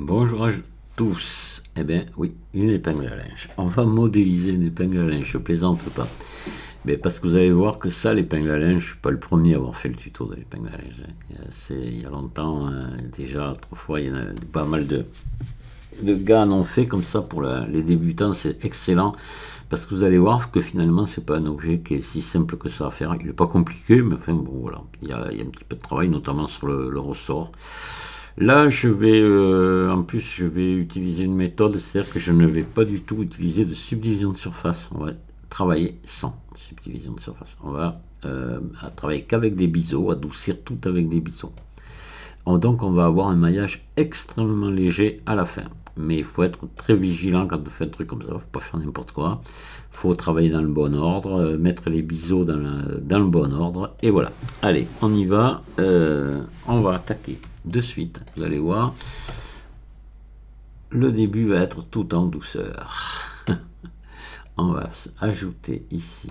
Bonjour à tous. Eh bien, oui, une épingle à linge. On va modéliser une épingle à linge, je plaisante pas. Mais parce que vous allez voir que ça, l'épingle à linge, je suis pas le premier à avoir fait le tuto de l'épingle à linge. Il y a longtemps, déjà, autrefois, il y en a pas mal de gars en ont fait comme ça pour les débutants, c'est excellent. Parce que vous allez voir que finalement, c'est pas un objet qui est si simple que ça à faire. Il est pas compliqué, mais enfin, bon, voilà. Il y a un petit peu de travail, notamment sur le ressort. Là, en plus, je vais utiliser une méthode, c'est-à-dire que je ne vais pas du tout utiliser de subdivision de surface. On va travailler sans subdivision de surface. On va travailler qu'avec des biseaux, adoucir tout avec des biseaux. Donc, on va avoir un maillage extrêmement léger à la fin. Mais il faut être très vigilant quand on fait un truc comme ça. Il ne faut pas faire n'importe quoi. Il faut travailler dans le bon ordre, mettre les biseaux dans le bon ordre. Et voilà. Allez, on y va. On va attaquer de suite. Vous allez voir. Le début va être tout en douceur. On va ajouter ici.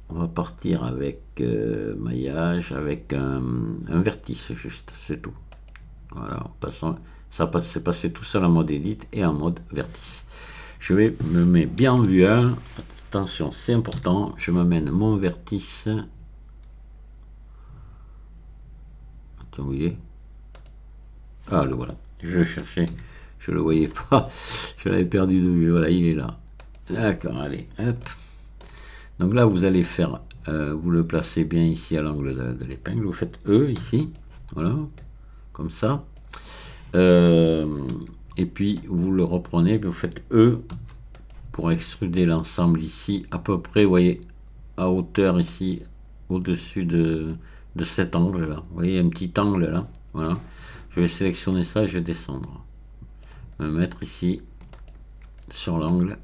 On va partir avec maillage, avec un vertice juste, c'est tout. Voilà, c'est passé tout seul en mode edit et en mode vertice. Je me mets bien en vue 1. Attention, c'est important. Je m'amène mon vertice. Attends, où il est? Ah, le voilà. Je le cherchais. Je le voyais pas. Je l'avais perdu de vue. Voilà, il est là. D'accord, allez, hop. Donc là, vous allez faire, vous le placez bien ici à l'angle de l'épingle. Vous faites E ici. Voilà, comme ça. Et puis vous le reprenez, puis vous faites E pour extruder l'ensemble ici, à peu près, vous voyez, à hauteur ici, au-dessus de cet angle là. Vous voyez, un petit angle là. Voilà. Je vais sélectionner ça et je vais descendre. Me mettre ici sur l'angle.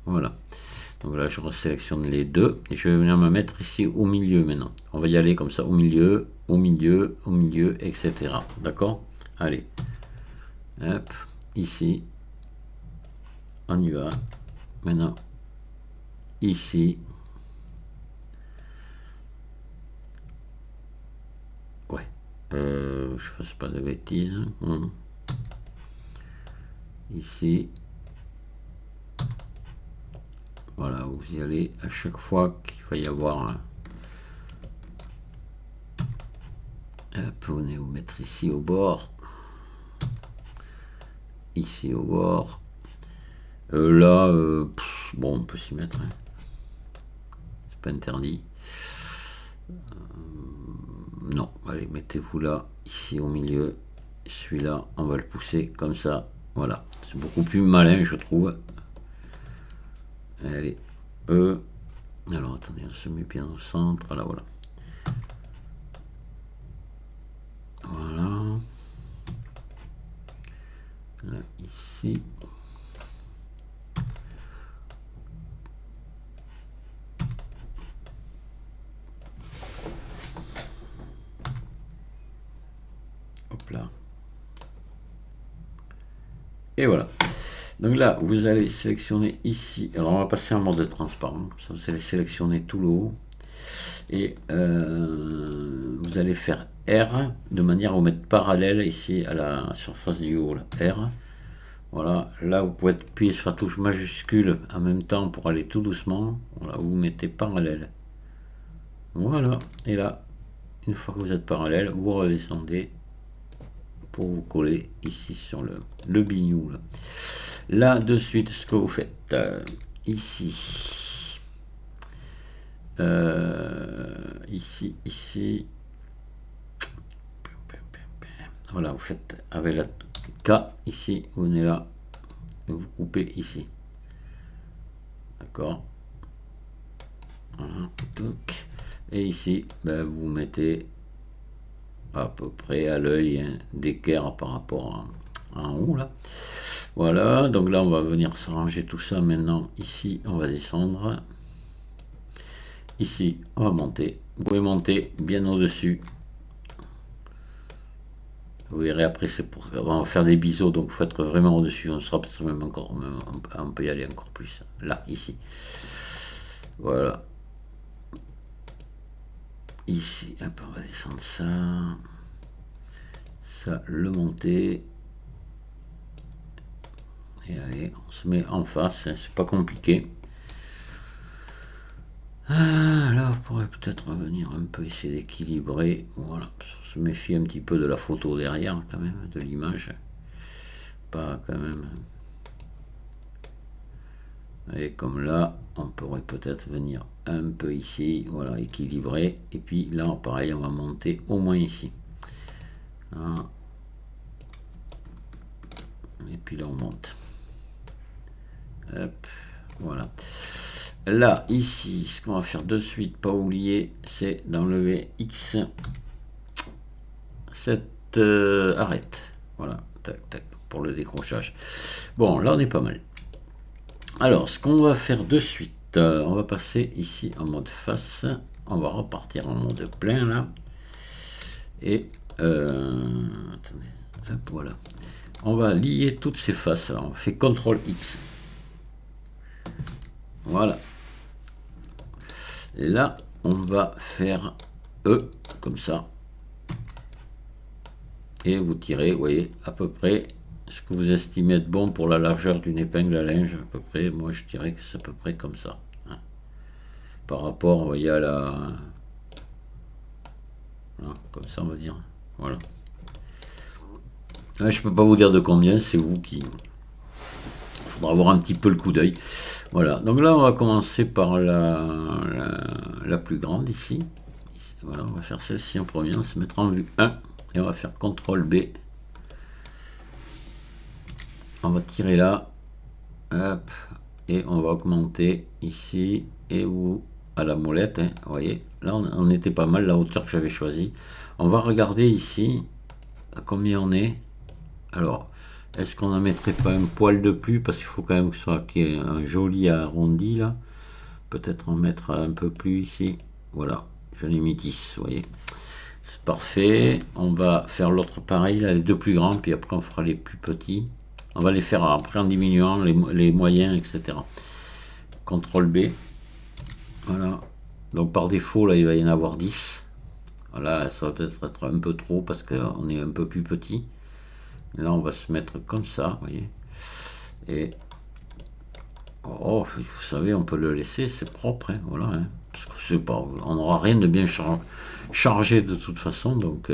Voilà. Donc là, je resélectionne les deux et je vais venir me mettre ici au milieu maintenant. On va y aller comme ça, au milieu, au milieu, au milieu, etc. D'accord? Allez. Hop, ici. On y va. Maintenant, ici. Ouais. Je fasse pas de bêtises. Ici. Voilà, vous y allez à chaque fois qu'il va y avoir un... Hop, vous venez vous mettre ici au bord. Ici au bord. Là, bon, on peut s'y mettre. Hein. C'est pas interdit. Non, allez, mettez-vous là, ici au milieu. Celui-là, on va le pousser comme ça. Voilà, c'est beaucoup plus malin, je trouve. Allez, E. Alors, attendez, on se met bien au centre. Là, voilà. Voilà. Là, ici. Hop là. Et voilà. Donc là, vous allez sélectionner ici. Alors, on va passer en mode transparent. Ça, vous allez sélectionner tout le haut. Et vous allez faire R de manière à vous mettre parallèle ici à la surface du haut. Là. R. Voilà. Là, vous pouvez appuyer sur la touche majuscule en même temps pour aller tout doucement. Voilà, vous mettez parallèle. Voilà. Et là, une fois que vous êtes parallèle, vous redescendez pour vous coller ici sur le bignou. Là, de suite, ce que vous faites ici, ici, voilà, vous faites avec la K ici, vous venez là, vous coupez ici, d'accord, voilà, et ici, ben, vous mettez à peu près à l'œil d'équerre par rapport en haut là. Voilà, donc là on va venir s'arranger tout ça maintenant. Ici on va descendre. Ici on va monter. Vous pouvez monter bien au-dessus. Vous verrez après c'est pour on va faire des biseaux, donc il faut être vraiment au-dessus. On sera peut-être même encore, on peut y aller encore plus. Là, ici. Voilà. Ici, hop, on va descendre ça. ça le monter. Et allez, on se met en face, hein, c'est pas compliqué. Là, on pourrait peut-être revenir un peu, essayer d'équilibrer. Voilà, on se méfie un petit peu de la photo derrière, quand même, de l'image. Pas quand même. Et comme là, on pourrait peut-être venir un peu ici, voilà, équilibrer. Et puis là, pareil, on va monter au moins ici. Là. Et puis là, on monte. Hop, voilà. Là, ici, ce qu'on va faire de suite, pas oublier, c'est d'enlever X. Cette arrête. Voilà, tac, tac, pour le décrochage. Bon, là, on est pas mal. Alors, ce qu'on va faire de suite, on va passer ici en mode face. On va repartir en mode plein, là. Et, attendez, hop, voilà. On va lier toutes ces faces. Alors, on fait CTRL X. Voilà. Et là, on va faire E, comme ça. Et vous tirez, vous voyez, à peu près ce que vous estimez être bon pour la largeur d'une épingle à linge. À peu près, moi je dirais que c'est à peu près comme ça. Hein. Par rapport, vous voyez, à la... Voilà, comme ça, on va dire. Voilà. Là, je peux pas vous dire de combien, c'est vous qui... Il faudra avoir un petit peu le coup d'œil. Voilà, donc là, on va commencer par la plus grande ici. Voilà, on va faire celle-ci en premier, on va se mettre en vue 1. Et on va faire CTRL B. On va tirer là. Hop. Et on va augmenter ici. Et où à la molette. Hein, vous voyez. Là, on était pas mal, la hauteur que j'avais choisie. On va regarder ici à combien on est. Alors, est-ce qu'on n'en mettrait pas un poil de plus? Parce qu'il faut quand même que ce soit qu'il y ait un joli arrondi là. Peut-être en mettre un peu plus ici. Voilà. J'en ai mis 10, vous voyez. Parfait, on va faire l'autre pareil, là, les deux plus grands, puis après on fera les plus petits. On va les faire après en diminuant les moyens, etc. CTRL B. Voilà. Donc par défaut, là, il va y en avoir 10. Voilà, ça va peut-être être un peu trop parce qu'on est un peu plus petit. Là, on va se mettre comme ça, vous voyez. Et... Oh, vous savez, on peut le laisser, c'est propre, hein, voilà. Hein. Parce que c'est pas, on n'aura rien de bien chargé de toute façon. Donc,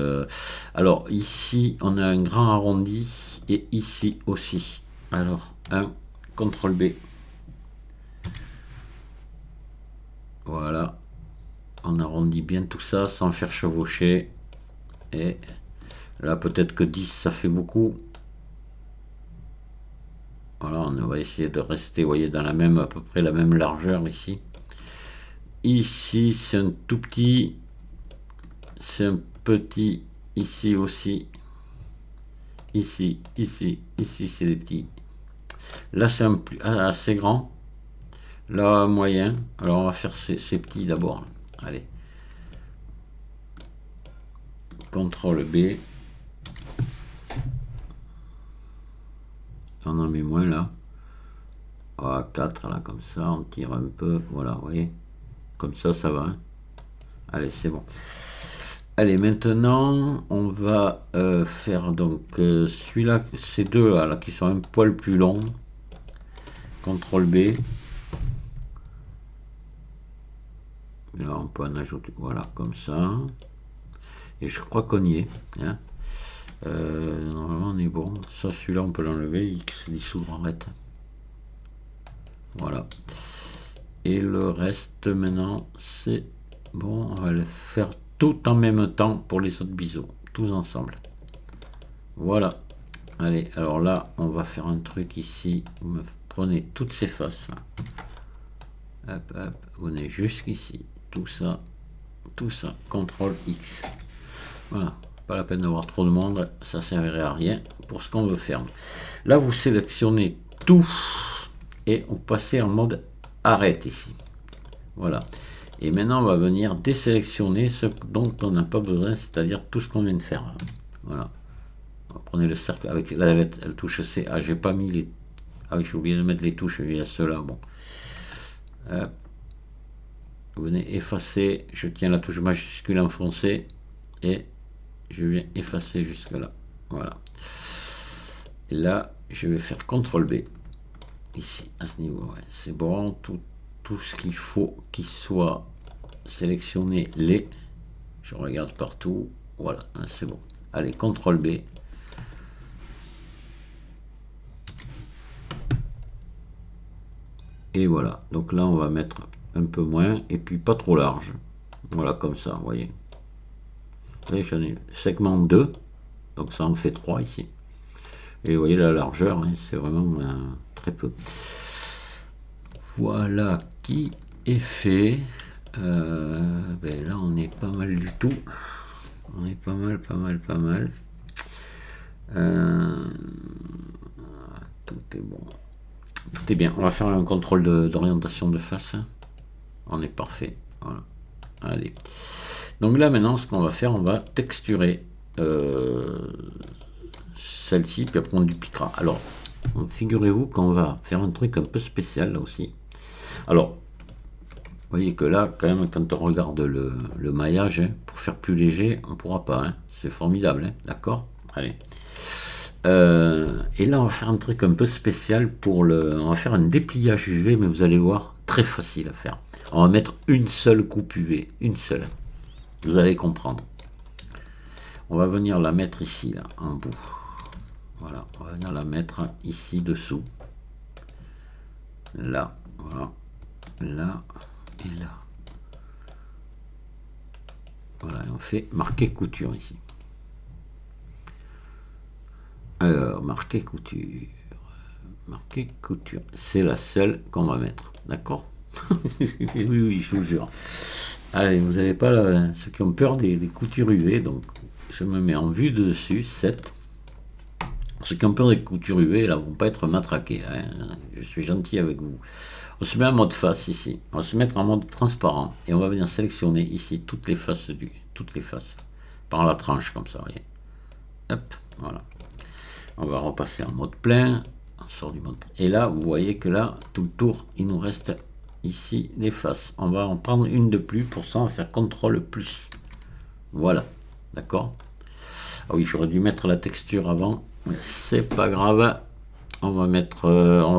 alors ici, on a un grand arrondi et ici aussi. Alors, CTRL B. Voilà. On arrondit bien tout ça sans faire chevaucher. Et là, peut-être que 10, ça fait beaucoup. Voilà, on va essayer de rester, vous voyez, dans la même, à peu près la même largeur ici. Ici, c'est un tout petit. C'est un petit ici aussi. Ici, ici, ici, c'est des petits. Là, c'est assez grand. Là, moyen. Alors, on va faire ces petits d'abord. Allez. CTRL B. On en met moins là. Voilà, 4 là, comme ça. On tire un peu. Voilà, vous voyez. Comme ça, ça va. Hein. Allez, c'est bon. Allez, maintenant, on va faire donc celui-là, ces deux là, qui sont un poil plus longs. CTRL B. Là, on peut en ajouter, voilà, comme ça. Et je crois qu'on y est. Hein. Normalement, on est bon. Ça, celui-là, on peut l'enlever. Il se dissoudre en rette. Voilà. Et le reste, maintenant, c'est bon. On va le faire tout en même temps pour les autres biseaux. Tous ensemble. Voilà. Allez, alors là, on va faire un truc ici. Vous me prenez toutes ces faces. Là. Hop, hop. Vous venez jusqu'ici. Tout ça. Tout ça. CTRL X. Voilà. Pas la peine d'avoir trop de monde. Ça ne servirait à rien pour ce qu'on veut faire. Là, vous sélectionnez tout. Et on passe en mode arrête ici. Voilà. Et maintenant, on va venir désélectionner ce dont on n'a pas besoin, c'est-à-dire tout ce qu'on vient de faire. Voilà. Prenez le cercle avec la touche C. Ah, j'ai pas mis les... Ah oui, j'ai oublié de mettre les touches, il y a ceux-là. Bon. Vous venez effacer. Je tiens la touche majuscule enfoncée et je viens effacer jusque là. Voilà. Et là, je vais faire CTRL B. Ici, à ce niveau, ouais. C'est bon. Tout ce qu'il faut qu'il soit sélectionné. Je regarde partout. Voilà, c'est bon. Allez, CTRL B. Et voilà. Donc là, on va mettre un peu moins. Et puis pas trop large. Voilà, comme ça, vous voyez. Là, j'en ai segment 2. Donc ça en fait 3 ici. Et vous voyez la largeur, hein, c'est vraiment très peu. Voilà qui est fait. Ben là, on est pas mal du tout. On est pas mal. Tout est bon. Tout est bien. On va faire un contrôle d'orientation de face. On est parfait. Voilà. Allez. Donc là, maintenant, ce qu'on va faire, on va texturer celle-ci, puis après on dupliquera. Alors, figurez-vous qu'on va faire un truc un peu spécial là aussi. Alors, vous voyez que là, quand même, quand on regarde le maillage, hein, pour faire plus léger, on ne pourra pas. Hein. C'est formidable, hein, d'accord? Allez. Et là, on va faire un truc un peu spécial on va faire un dépliage UV, mais vous allez voir, très facile à faire. On va mettre une seule coupe UV, une seule. Vous allez comprendre. On va venir la mettre ici, là, en bout. Voilà, on va venir la mettre ici dessous. Là, voilà. Là et là. Voilà, on fait marquer couture ici. Alors, marquer couture. Marquer couture. C'est la seule qu'on va mettre. D'accord? Oui, je vous jure. Allez, vous n'avez pas ceux qui ont peur des coutures UV, donc je me mets en vue de dessus, 7. Ceux qui ont peur des coutures UV, là, vont pas être matraqués. Hein. Je suis gentil avec vous. On se met en mode face ici. On va se mettre en mode transparent et on va venir sélectionner ici toutes les faces par la tranche comme ça, vous voyez. Hop, voilà. On va repasser en mode plein. On sort du mode. Et là, vous voyez que là, tout le tour, il nous reste ici les faces. On va en prendre une de plus. Pour ça, on va faire CTRL plus. Voilà. D'accord? Ah oui, j'aurais dû mettre la texture avant. C'est pas grave. On va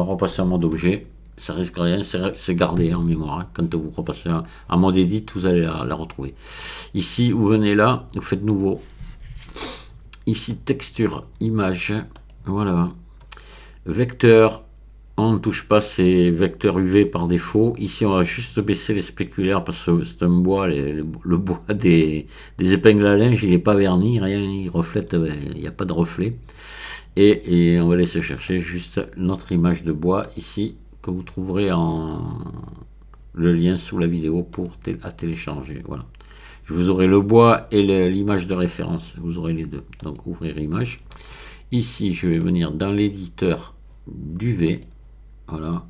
repasser en mode objet. Ça risque rien, c'est gardé en mémoire. Hein. Quand vous repassez en mode edit, vous allez la retrouver. Ici, vous venez là, vous faites nouveau. Ici, texture, image. Voilà. Vecteur, on ne touche pas, c'est vecteur UV par défaut. Ici, on va juste baisser les spéculaires parce que c'est un bois, le bois des épingles à linge, il n'est pas verni, rien, il reflète, il n'y a pas de reflet. Et on va laisser chercher juste notre image de bois ici, que vous trouverez le lien sous la vidéo à télécharger. Voilà. Vous aurez le bois et l'image de référence, vous aurez les deux. Donc ouvrir image. Ici, je vais venir dans l'éditeur d'UV. Voilà.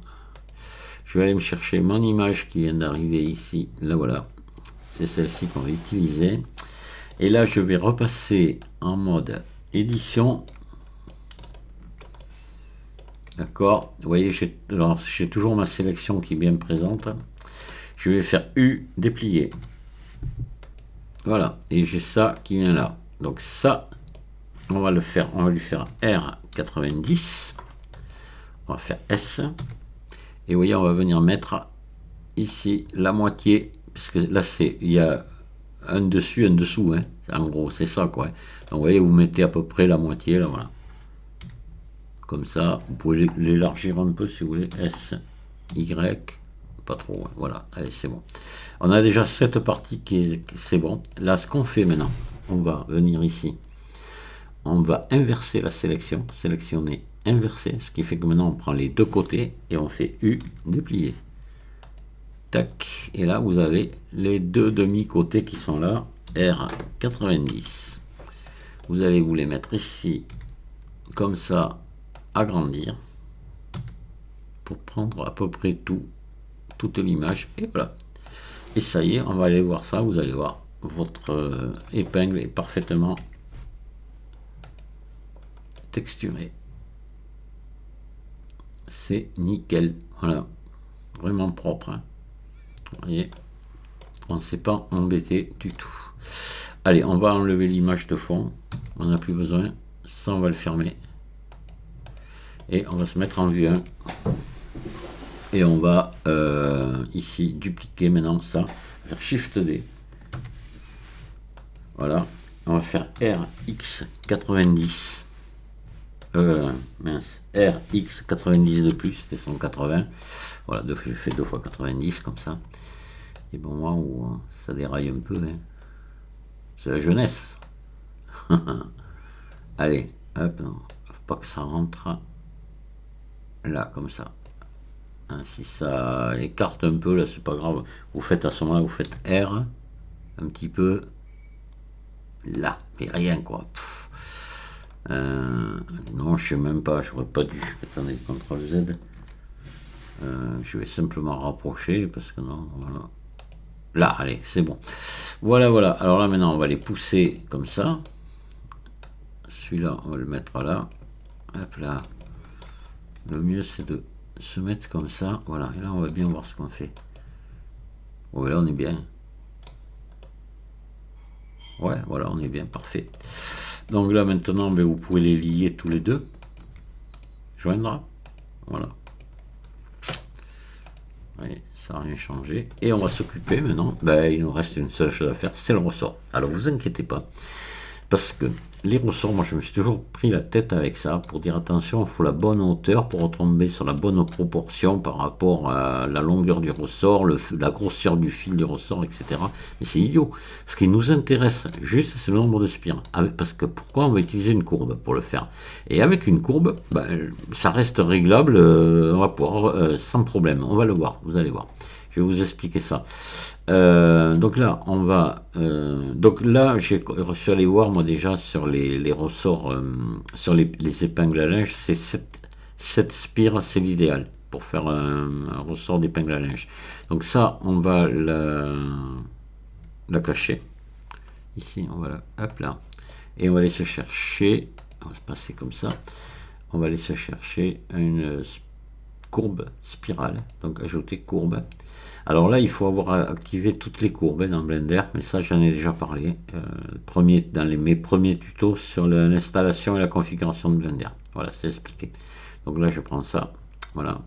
Je vais aller me chercher mon image qui vient d'arriver ici. Là, voilà. C'est celle-ci qu'on va utiliser. Et là, je vais repasser en mode édition. D'accord. Vous voyez, j'ai toujours ma sélection qui est bien présente. Je vais faire U, déplier. Voilà. Et j'ai ça qui vient là. Donc ça, on va lui faire R90. On va faire S. Et vous voyez, on va venir mettre ici la moitié. Parce que là, il y a un dessus, un dessous. Hein. En gros, c'est ça, quoi. Donc vous voyez, vous mettez à peu près la moitié, là, voilà. Comme ça, vous pouvez l'élargir un peu si vous voulez. S, Y, pas trop, hein. Voilà, allez, c'est bon. On a déjà cette partie c'est bon. Là, ce qu'on fait maintenant, on va venir ici. On va inverser la sélection, sélectionner, inverser, ce qui fait que maintenant on prend les deux côtés et on fait U, déplier. Tac, et là vous avez les deux demi-côtés qui sont là, R90. Vous allez vous les mettre ici, comme ça, agrandir, pour prendre à peu près toute l'image, et voilà. Et ça y est, on va aller voir ça, vous allez voir, votre épingle est parfaitement texturé. C'est nickel, voilà, vraiment propre. Hein. Vous voyez, on ne s'est pas embêté du tout. Allez, on va enlever l'image de fond, on n'a plus besoin. Ça, on va le fermer. Et on va se mettre en vue 1. Et on va ici dupliquer maintenant ça. Faire Shift D. Voilà. On va faire RX90. Mince. RX90 de plus, c'était 180. Voilà, j'ai fait 2 fois 90 comme ça. Et bon, moi, où ça déraille un peu. Hein. C'est la jeunesse. Allez, hop, non. Faut pas que ça rentre là, comme ça. Hein, si ça écarte un peu, là, c'est pas grave. Vous faites à ce moment-là, vous faites R, un petit peu là, mais rien quoi. Non, je sais même pas, j'aurais pas dû. Attendez, CTRL Z. Je vais simplement rapprocher parce que non, voilà. Là, allez, c'est bon. Voilà, voilà. Alors là, maintenant, on va les pousser comme ça. Celui-là, on va le mettre là. Hop là. Le mieux, c'est de se mettre comme ça. Voilà. Et là, on va bien voir ce qu'on fait. Ouais, là, on est bien. Ouais, voilà, on est bien. Parfait. Donc là, maintenant, ben, vous pouvez les lier tous les deux. Joindre. Voilà. Oui, ça n'a rien changé. Et on va s'occuper maintenant. Ben, il nous reste une seule chose à faire, c'est le ressort. Alors, vous inquiétez pas. Parce que les ressorts, moi je me suis toujours pris la tête avec ça pour dire attention, il faut la bonne hauteur pour retomber sur la bonne proportion par rapport à la longueur du ressort, la grosseur du fil du ressort, etc. Mais c'est idiot. Ce qui nous intéresse juste, c'est le nombre de spires. Parce que pourquoi on va utiliser une courbe pour le faire? Et avec une courbe, ben, ça reste réglable, on va pouvoir sans problème. On va le voir, vous allez voir. Je vais vous expliquer ça. Donc là, on va. Donc là, j'ai reçu aller voir moi déjà sur les ressorts, sur les épingles à linge, c'est 7 spires, c'est l'idéal pour faire un ressort d'épingle à linge. Donc ça, on va la cacher. Ici, on va la. Hop là. Et on va aller se chercher. On va se passer comme ça. On va aller se chercher une courbe spirale. Donc ajouter courbe. Alors là, il faut avoir activé toutes les courbes dans Blender, mais ça, j'en ai déjà parlé. Dans mes premiers tutos sur l'installation et la configuration de Blender. Voilà, c'est expliqué. Donc là, je prends ça, voilà.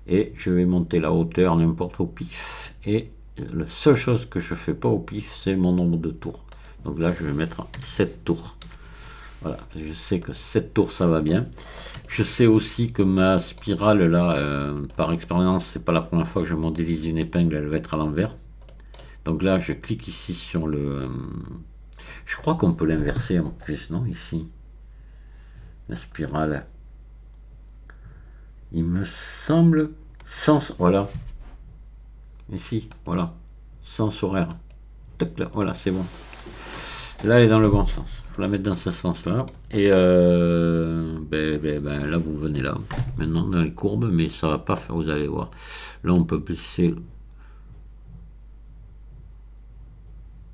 Et je vais monter la hauteur n'importe au pif. Et la seule chose que je fais pas au pif, c'est mon nombre de tours. Donc là, je vais mettre 7 tours. Voilà, je sais que 7 tours, ça va bien. Je sais aussi que ma spirale, là, par expérience, c'est pas la première fois que je modélise une épingle, elle va être à l'envers. Donc là, je clique ici sur le... je crois qu'on peut l'inverser en plus, non, ici. La spirale. Il me semble... Sens... Voilà. Ici, voilà. Sens horaire. Tac, là, voilà, c'est bon. Là, elle est dans le bon sens. Il faut la mettre dans ce sens-là. Et là, vous venez là. Maintenant, dans les courbes, mais ça va pas faire, vous allez voir. Là, on peut baisser.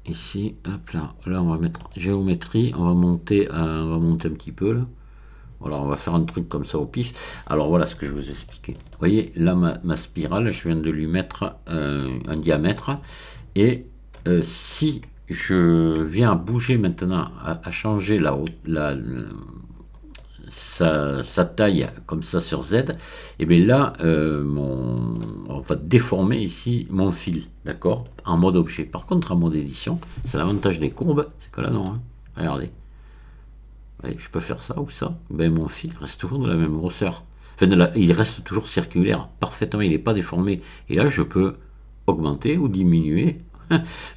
Ici, hop là. Là, on va mettre géométrie. On va monter un petit peu, là. Voilà, on va faire un truc comme ça au pif. Alors, voilà ce que je vais vous expliquer. Vous voyez, là, ma spirale, je viens de lui mettre un diamètre. Et si je viens à bouger maintenant, à changer sa taille comme ça sur Z, et bien là, on va déformer ici mon fil, d'accord, en mode objet. Par contre, en mode édition, c'est l'avantage des courbes, c'est que là, non, hein. Regardez. Voyez, je peux faire ça ou ça, ben mon fil reste toujours de la même grosseur. Enfin, il reste toujours circulaire, parfaitement, il n'est pas déformé. Et là, je peux augmenter ou diminuer.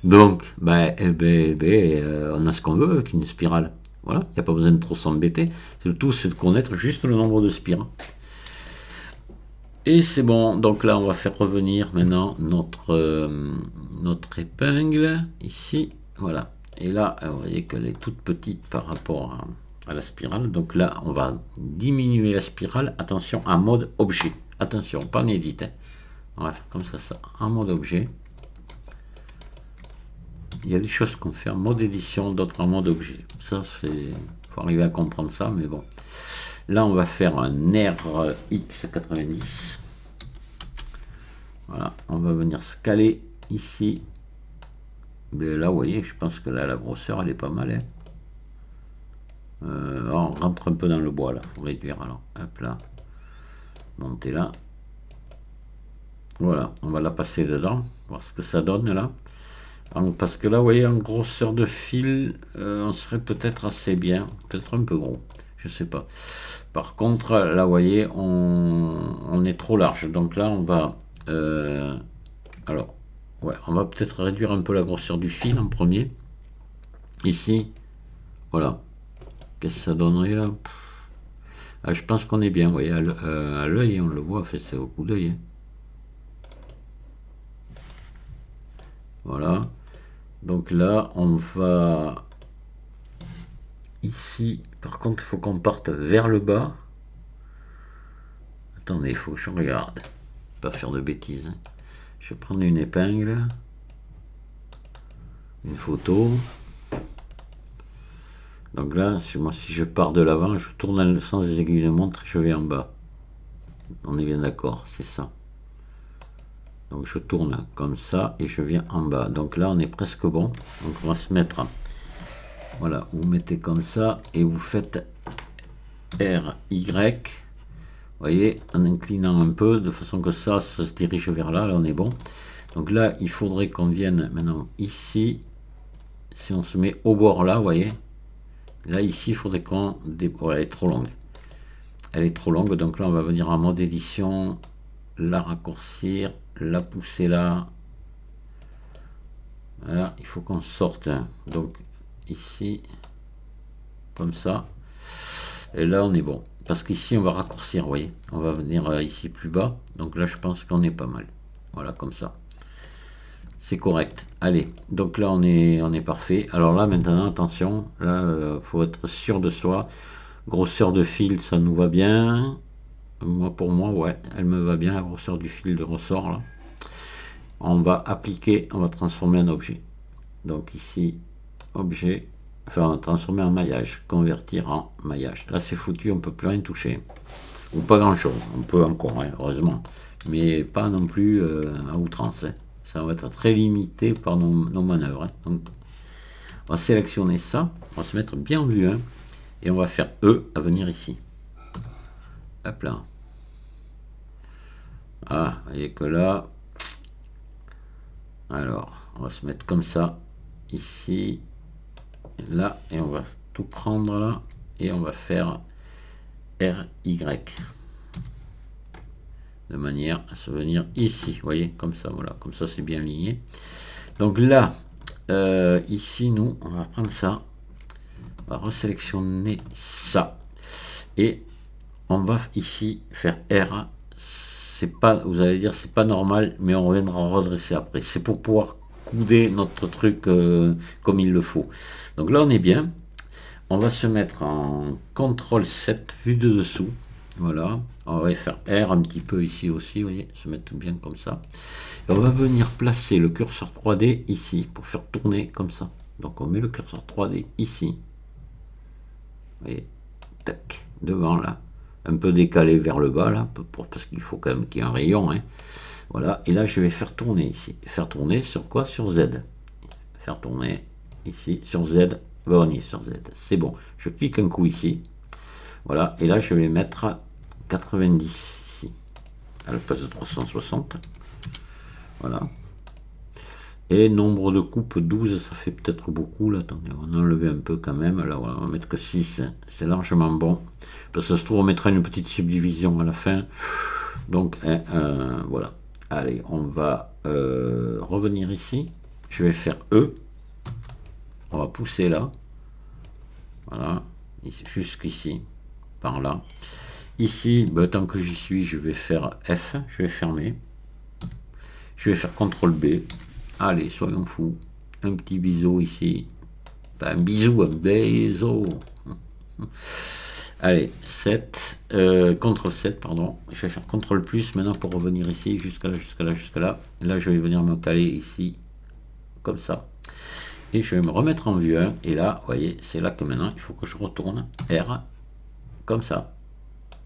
Donc, on a ce qu'on veut avec une spirale. Voilà, il n'y a pas besoin de trop s'embêter. Le tout, c'est de connaître juste le nombre de spires. Et c'est bon. Donc là, on va faire revenir maintenant notre épingle ici. Voilà. Et là, vous voyez qu'elle est toute petite par rapport à la spirale. Donc là, on va diminuer la spirale. Attention, en mode objet. Attention, pas en edit. On va faire comme ça, en mode objet. Il y a des choses qu'on fait en mode édition, d'autres en mode objet. Ça, faut arriver à comprendre ça, mais bon. Là, on va faire un RX90. Voilà, on va venir se caler ici. Mais là, vous voyez, je pense que là, la grosseur, elle est pas mal. Hein. on rentre un peu dans le bois là, faut réduire. Alors hop là, monter là, voilà, on va la passer dedans, voir ce que ça donne là. Parce que là, vous voyez, en grosseur de fil, on serait peut-être assez bien, peut-être un peu gros, je sais pas. Par contre, là, vous voyez, on est trop large, donc là, on va, alors, ouais, on va peut-être réduire un peu la grosseur du fil en premier. Ici, voilà. Qu'est-ce que ça donnerait là? Ah, je pense qu'on est bien, vous voyez, à l'œil, on le voit, en fait, c'est au coup d'œil. Hein. Voilà. Donc là, on va ici. Par contre, il faut qu'on parte vers le bas. Attendez, il faut que je regarde. Pas faire de bêtises. Hein. Je vais prendre une épingle. Une photo. Donc là, moi, si je pars de l'avant, je tourne dans le sens des aiguilles de montre et je vais en bas. On est bien d'accord, c'est ça. Donc je tourne comme ça et je viens en bas. Donc là, on est presque bon. Donc on va se mettre... Voilà, vous mettez comme ça et vous faites R, Y. Vous voyez, en inclinant un peu, de façon que ça se dirige vers là, là on est bon. Donc là, il faudrait qu'on vienne maintenant ici. Si on se met au bord là, vous voyez. Là, ici, il faudrait qu'on... Voilà, elle est trop longue. Elle est trop longue, donc là, on va venir en mode édition, la raccourcir, la pousser là. Voilà, il faut qu'on sorte. Donc ici, comme ça. Et là, on est bon. Parce qu'ici, on va raccourcir, vous voyez. On va venir ici plus bas. Donc là, je pense qu'on est pas mal. Voilà, comme ça. C'est correct. Allez, donc là, on est parfait. Alors là, maintenant, attention. Là, faut être sûr de soi. Grosseur de fil, ça nous va bien. Moi, pour moi, ouais, elle me va bien, la grosseur du fil de ressort, là. On va appliquer, on va transformer en objet. Donc ici, objet, enfin transformer en maillage, convertir en maillage. Là c'est foutu, on peut plus rien toucher. Ou pas grand chose, on peut encore, hein, heureusement. Mais pas non plus à outrance. Hein. Ça va être très limité par nos manœuvres. Hein. Donc on va sélectionner ça, on va se mettre bien en vue. Hein, et on va faire E à venir ici. Hop là. Ah, vous voyez que là, alors, on va se mettre comme ça, ici, là, et on va tout prendre là, et on va faire RY. De manière à se venir ici, vous voyez, comme ça, voilà, comme ça c'est bien aligné. Donc là, ici, nous, on va prendre ça, on va resélectionner ça, et on va ici faire R. C'est pas, vous allez dire c'est pas normal, mais on reviendra redresser après. C'est pour pouvoir couder notre truc comme il le faut. Donc là on est bien. On va se mettre en CTRL 7, vue de dessous. Voilà. On va faire R un petit peu ici aussi, vous voyez, se mettre bien comme ça. Et on va venir placer le curseur 3D ici pour faire tourner comme ça. Donc on met le curseur 3D ici. Vous voyez, tac, devant là. Un peu décalé vers le bas là, parce qu'il faut quand même qu'il y ait un rayon. Hein. Voilà, et là je vais faire tourner ici. Faire tourner sur quoi? Sur Z. Faire tourner ici sur Z. Ben, on y est sur Z. C'est bon. Je clique un coup ici. Voilà, et là je vais mettre 90 ici. À la place de 360. Voilà. Et nombre de coupes 12, ça fait peut-être beaucoup là. Attendez, on va enlever un peu quand même. Là, on va mettre que 6. C'est largement bon. Parce que ça se trouve, on mettra une petite subdivision à la fin. Donc, voilà. Allez, on va revenir ici. Je vais faire E. On va pousser là. Voilà. Jusqu'ici. Par là. Ici, ben, tant que j'y suis, je vais faire F. Je vais fermer. Je vais faire CTRL B. Allez, soyons fous. Un petit bisou ici. Pas un bisou, un bisou. Allez, 7. CTRL 7, pardon. Je vais faire CTRL plus maintenant pour revenir ici, jusqu'à là, jusqu'à là, jusqu'à là. Et là, je vais venir me caler ici, comme ça. Et je vais me remettre en vue 1. Et là, vous voyez, c'est là que maintenant, il faut que je retourne R, comme ça.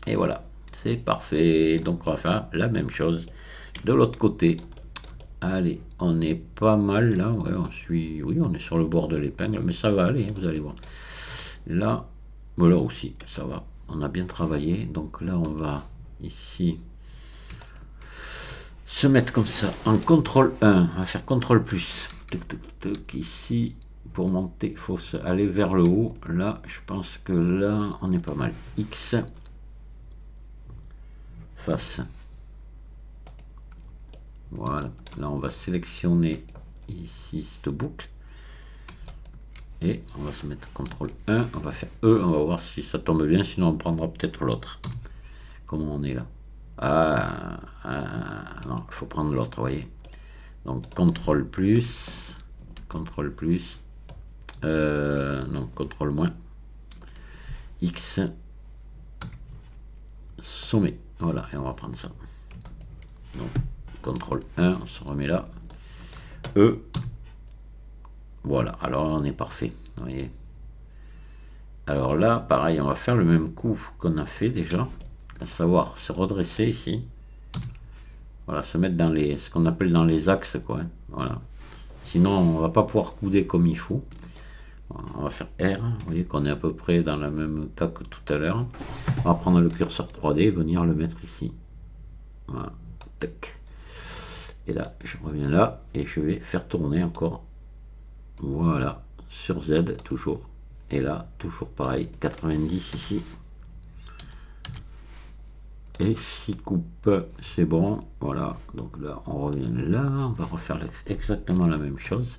Et voilà, c'est parfait. Donc, on va faire la même chose de l'autre côté. Allez, on est pas mal là, ouais, oui, on est sur le bord de l'épingle, mais ça va aller, vous allez voir. Là, Voilà aussi, ça va. On a bien travaillé. Donc là, on va ici se mettre comme ça en contrôle 1. On va faire contrôle plus. Tuc, tuc, tuc, ici, pour monter, il faut aller vers le haut. Là, je pense que là, on est pas mal. X, face. Voilà. Là, on va sélectionner ici cette boucle. Et on va se mettre contrôle 1. On va faire E. On va voir si ça tombe bien. Sinon, on prendra peut-être l'autre. Comment on est là? Non, il faut prendre l'autre, vous voyez. Donc, contrôle plus. Contrôle plus. Non, contrôle moins. X. Sommet. Voilà, et on va prendre ça. Donc, contrôle 1, on se remet là. E. Voilà, alors on est parfait. Vous voyez. Alors là, pareil, on va faire le même coup qu'on a fait déjà. À savoir se redresser ici. Voilà, se mettre dans les, ce qu'on appelle dans les axes, quoi. Hein. Voilà. Sinon, on va pas pouvoir couder comme il faut. On va faire R. Vous voyez qu'on est à peu près dans la même cas que tout à l'heure. On va prendre le curseur 3D et venir le mettre ici. Voilà. Tac. Et là, je reviens là et je vais faire tourner encore. Voilà. Sur Z, toujours. Et là, toujours pareil. 90 ici. Et 6 coupes, c'est bon. Voilà. Donc là, on revient là. On va refaire exactement la même chose.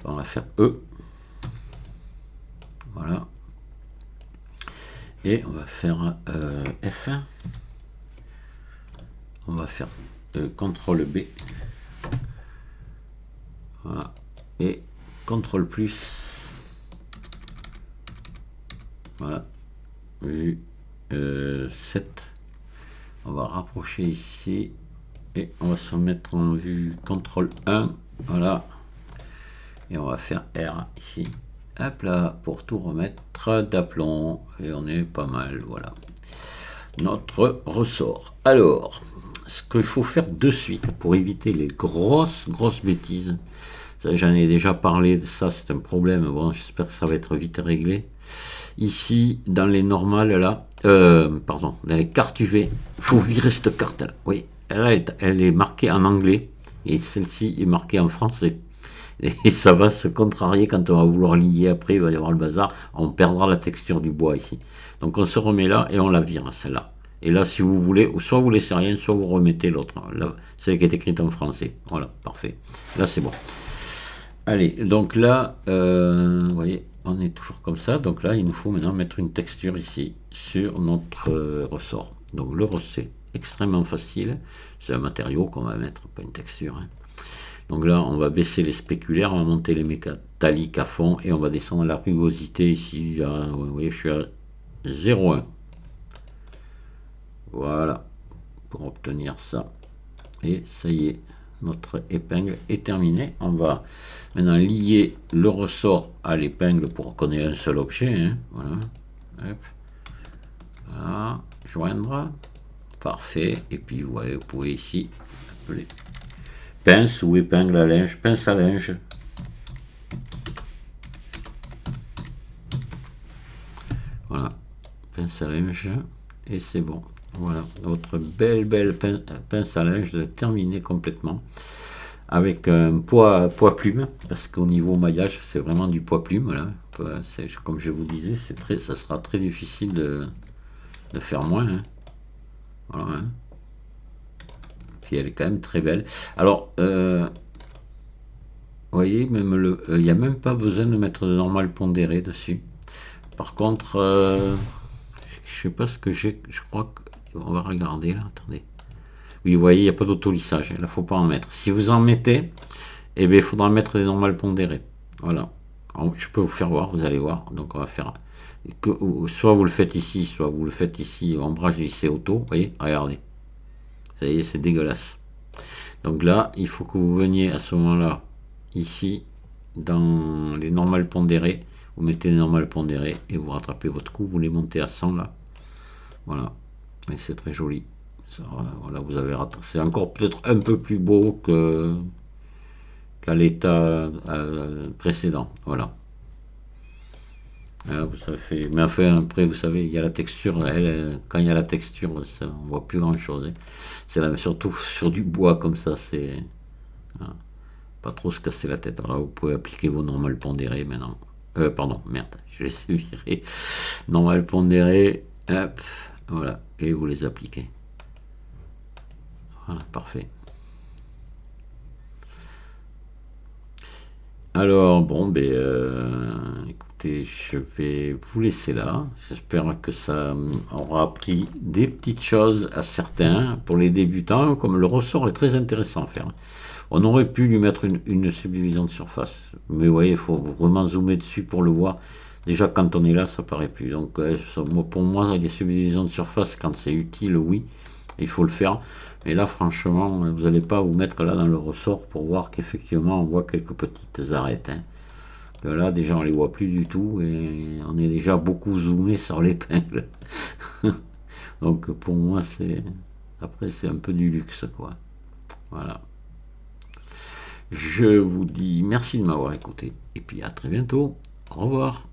On va faire E. Voilà. Et on va faire F1. On va faire CTRL B. Voilà. Et CTRL plus. Voilà. Vue 7. On va rapprocher ici. Et on va se mettre en vue CTRL 1. Voilà. Et on va faire R ici. Hop là, pour tout remettre d'aplomb. Et on est pas mal, voilà. Notre ressort. Alors, ce qu'il faut faire de suite pour éviter les grosses bêtises. J'en ai déjà parlé de ça, c'est un problème. Bon, j'espère que ça va être vite réglé. Ici, dans les normales, là, pardon, dans les cartes UV, il faut virer cette carte là. Oui, elle est marquée en anglais et celle-ci est marquée en français. Et ça va se contrarier quand on va vouloir lier après, il va y avoir le bazar, on perdra la texture du bois ici. Donc on se remet là et on la vire, celle-là. Et là, si vous voulez, soit vous laissez rien, soit vous remettez l'autre, celle qui est écrite en français. Voilà, parfait. Là, c'est bon. Allez, donc là, vous voyez, on est toujours comme ça. Donc là, il nous faut maintenant mettre une texture ici sur notre ressort. Donc le ressort, c'est extrêmement facile. C'est un matériau qu'on va mettre, pas une texture. Hein. Donc là, on va baisser les spéculaires, on va monter les métalliques à fond et on va descendre la rugosité ici. Vous voyez, je suis à 0,1. Voilà, pour obtenir ça. Et ça y est, notre épingle est terminée. On va maintenant lier le ressort à l'épingle pour qu'on ait un seul objet. Hein. Voilà. Hop. Voilà, joindre. Parfait. Et puis, vous voyez, vous pouvez ici appeler pince ou épingle à linge, pince à linge. Voilà, pince à linge, et c'est bon. Voilà, notre belle pince à linge terminée complètement. Avec un poids plume, parce qu'au niveau maillage, c'est vraiment du poids plume. Là. Comme je vous disais, ça sera très difficile de faire moins. Hein. Voilà. Hein. Puis elle est quand même très belle. Alors, vous voyez, même il n'y a même pas besoin de mettre de normal pondéré dessus. Par contre, je sais pas ce que j'ai. Je crois qu'on va regarder là. Attendez. Oui, vous voyez, il n'y a pas d'autolissage. Là, il ne faut pas en mettre. Si vous en mettez, eh bien, il faudra mettre des normal pondérés. Voilà. Alors, je peux vous faire voir, vous allez voir. Donc, on va faire. Soit vous le faites ici, soit vous le faites ici, ombrage lissé auto. Vous voyez, regardez. Ça y est, c'est dégueulasse. Donc là, il faut que vous veniez à ce moment-là, ici, dans les normales pondérées. Vous mettez les normales pondérées et vous rattrapez votre coup. Vous les montez à 100 là. Voilà. Et c'est très joli. Ça, voilà, vous avez rattrapé. C'est encore peut-être un peu plus beau qu'à l'état précédent. Voilà. Vous ça fait, mais enfin, après, vous savez, il y a la texture. Quand il y a la texture, ça, on voit plus grand-chose, hein. Surtout sur du bois comme ça, c'est voilà, pas trop se casser la tête. Alors, vous pouvez appliquer vos normales pondérées maintenant. Pardon, merde, je laisse virer. Normales pondérées, hop, voilà, et vous les appliquez. Voilà, parfait. Alors, bon, écoutez, je vais vous laisser là. J'espère que ça aura appris des petites choses à certains. Pour les débutants, comme le ressort est très intéressant à faire. On aurait pu lui mettre une subdivision de surface. Mais vous voyez, il faut vraiment zoomer dessus pour le voir. Déjà, quand on est là, ça paraît plus. Donc, pour moi, les subdivisions de surface, quand c'est utile, oui, il faut le faire. Et là, franchement, vous n'allez pas vous mettre là dans le ressort pour voir qu'effectivement, on voit quelques petites arêtes, hein. Que là, déjà, on les voit plus du tout et on est déjà beaucoup zoomé sur l'épingle. Donc, pour moi, après, c'est un peu du luxe, quoi. Voilà. Je vous dis merci de m'avoir écouté et puis à très bientôt. Au revoir.